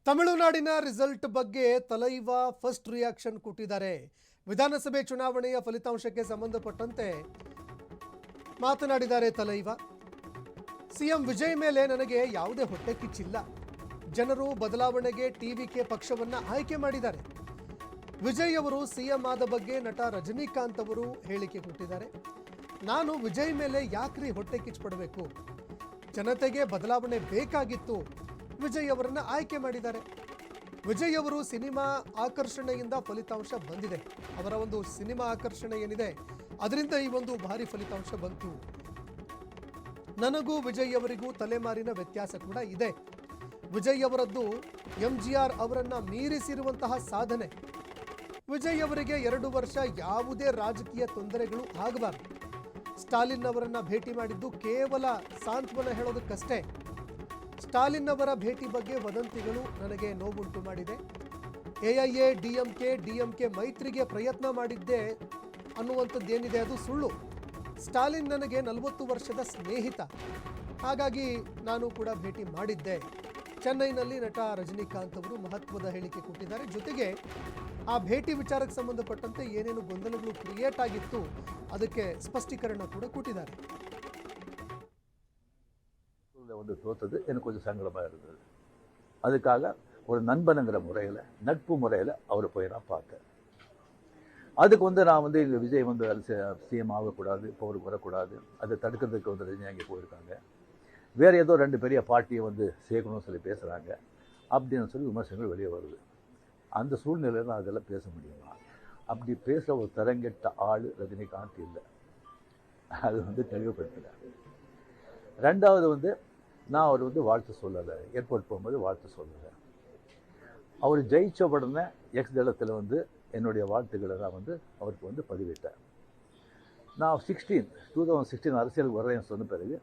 ತಮಿಳುನಾಡಿನ ರಿಸಲ್ಟ್ ಬಗ್ಗೆ ತಲೈವ first reaction ಕೊಟ್ಟಿದ್ದಾರೆ. ವಿಧಾನಸಭೆ ಚುನಾವಣೆಯ ಫಲಿತಾಂಶಕ್ಕೆ ಸಂಬಂಧಪಟ್ಟಂತೆ ಮಾತನಾಡಿದ್ದಾರೆ ತಲೈವ. ಸಿಎಂ ವಿಜಯ್ ಮೇಲೆ ನನಗೆ ಯಾವುದೇ ಹೊಟ್ಟೆ ಕಿಚ್ಚಿಲ್ಲ. ಜನರು ಬದಲಾವಣೆಗೆ ಟಿವಿಕೆ ಪಕ್ಷವನ್ನ ಆಯ್ಕೆ ಮಾಡಿದ್ದಾರೆ. ವಿಜಯ್ ಅವರು ಸಿಎಂ ಆದ ಬಗ್ಗೆ ನಟ ರಜನಿಕಾಂತ್ ಅವರು ಹೇಳಿಕೆ ಕೊಟ್ಟಿದ್ದಾರೆ. ನಾನು ವಿಜಯ್ ಮೇಲೆ ಯಾಕ್ರಿ ಹೊಟ್ಟೆ ಕಿಚ್ಚು, ಜನತೆಗೆ ಬದಲಾವಣೆ ಬೇಕಾಗಿತ್ತು, ವಿಜಯ್ ಅವರನ್ನ ಆಯ್ಕೆ ಮಾಡಿದ್ದಾರೆ. ವಿಜಯ್ ಅವರು ಸಿನಿಮಾ ಆಕರ್ಷಣೆಯಿಂದ ಫಲಿತಾಂಶ ಬಂದಿದೆ. ಅವರ ಒಂದು ಸಿನಿಮಾ ಆಕರ್ಷಣೆ ಏನಿದೆ ಅದರಿಂದ ಈ ಒಂದು ಭಾರಿ ಫಲಿತಾಂಶ ಬಂತು. ನನಗೂ ವಿಜಯ್ ಅವರಿಗೂ ತಲೆಮಾರಿನ ವ್ಯತ್ಯಾಸ ಕೂಡ ಇದೆ. ವಿಜಯ್ ಅವರದ್ದು MGR ಅವರನ್ನ ಮೀರಿಸಿರುವಂತಹ ಸಾಧನೆ. ವಿಜಯ್ ಅವರಿಗೆ 2 ವರ್ಷ ಯಾವುದೇ ರಾಜಕೀಯ ತೊಂದರೆಗಳು ಆಗಬಾರದು. ಸ್ಟಾಲಿನ್ ಅವರನ್ನ ಭೇಟಿ ಮಾಡಿದ್ದು ಕೇವಲ ಸಾಂತ್ವನ ಹೇಳೋದಕ್ಕಷ್ಟೇ. ಸ್ಟಾಲಿನ್ ಅವರ ಭೇಟಿ ಬಗ್ಗೆ ವದಂತಿಗಳು ನನಗೆ ನೋವುಂಟು ಮಾಡಿದೆ. AIA DMK ಮೈತ್ರಿಗೆ ಪ್ರಯತ್ನ ಮಾಡಿದ್ದೆ ಅನ್ನುವಂಥದ್ದೇನಿದೆ ಅದು ಸುಳ್ಳು. ಸ್ಟಾಲಿನ್ ನನಗೆ 40 ವರ್ಷದ ಸ್ನೇಹಿತ, ಹಾಗಾಗಿ ನಾನು ಕೂಡ ಭೇಟಿ ಮಾಡಿದ್ದೆ. ಚೆನ್ನೈನಲ್ಲಿ ನಟ ರಜನಿಕಾಂತ್ ಅವರು ಮಹತ್ವದ ಹೇಳಿಕೆ ಕೊಟ್ಟಿದ್ದಾರೆ. ಜೊತೆಗೆ ಆ ಭೇಟಿ ವಿಚಾರಕ್ಕೆ ಸಂಬಂಧಪಟ್ಟಂತೆ ಏನೇನು ಗೊಂದಲಗಳು ಕ್ರಿಯೇಟ್ ಆಗಿತ್ತು ಅದಕ್ಕೆ ஸ்பஷ்டீகரண கூட கூட்டினார். வந்து தோத்தது எனக்கு கொஞ்சம் சங்கடமாக இருந்தது. அதுக்காக ஒரு நண்பனுங்கிற முறையில், நட்பு முறையில் அவரை போய் நான் பார்த்தேன். அதுக்கு வந்து நான் வந்து இல்லை விஜய் வந்து சிஎம் ஆகக்கூடாது, பவருக்கு வரக்கூடாது, அதை தடுக்கிறதுக்கு வந்து ரஜினி அங்கே போயிருக்காங்க, வேறு ஏதோ 2 பெரிய பார்ட்டியை வந்து சேர்க்கணும்னு சொல்லி பேசுகிறாங்க அப்படின்னு சொல்லி விமர்சனங்கள் வெளியே வருது. அந்த சூழ்நிலையில் நான் அதெல்லாம் பேச முடியுமா? அப்படி பேசுகிற ஒரு தரங்கெட்ட ஆள் ரஜினிகாந்த் இல்லை. அது வந்து தெளிவுபடுத்துகிறேன். 2வது வந்து நான் அவர் வந்து வாழ்த்து சொல்லலை, ஏர்போர்ட் போகும்போது வாழ்த்து சொல்லலை. அவர் ஜெயிச்ச உடனே எக்ஸ் தளத்தில் வந்து என்னுடைய வாழ்த்துக்களை நான் வந்து அவருக்கு வந்து பதிவிட்டேன். நான் 2016 அரசியலுக்கு வர்றேன்னு சொன்ன பிறகு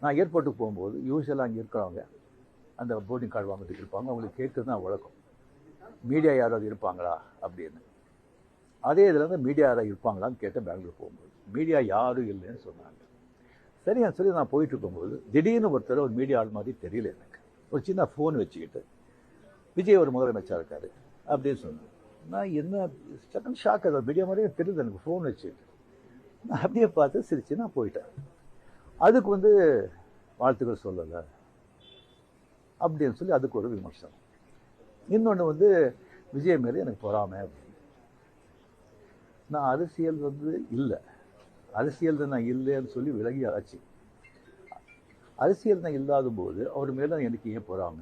நான் ஏர்போர்ட்டுக்கு போகும்போது யூஸ்வலாக அங்கே இருக்கிறவங்க அந்த போர்டிங் கார்டு வாங்கிட்டு இருப்பாங்க. அவங்களுக்கு கேட்குறது தான் வழக்கம், மீடியா யாராவது இருப்பாங்களா அப்படின்னு. அதே இதில் வந்து மீடியா யாராவது இருப்பாங்களான்னு கேட்டேன். பெங்களூர் போகும்போது மீடியா யாரும் இல்லைன்னு சொன்னாங்க. சரியான்னு சொல்லி நான் போயிட்டு இருக்கும்போது திடீர்னு ஒருத்தர் ஒரு மீடியா ஆள் மாதிரி தெரியல எனக்கு. ஒரு சின்ன ஃபோன் வச்சுக்கிட்டு விஜய் ஒரு முதலமைச்சர் இருக்காரு அப்படின்னு சொன்னேன். நான் என்ன செகண்ட் ஷாக், அது மீடியா மாதிரியே தெரியல எனக்கு. ஃபோன் வச்சுக்கிட்டு நான் அப்படியே பார்த்து சிரிச்சு நான் போயிட்டேன். அதுக்கு வந்து வாழ்த்துக்கள் சொல்லலை அப்படின்னு சொல்லி அதுக்கு ஒரு விமர்சனம். இன்னொன்று வந்து விஜய் மேலே எனக்கு பொறாமை அப்படின்னு. நான் அரசியல் வந்து இல்லை, அரசியல் தான் நான் இல்லைன்னு சொல்லி விலகி ஆச்சு. அரசியல் தான் இல்லாத போது அவர் மேலே எனக்கு ஏன் பொறாமை?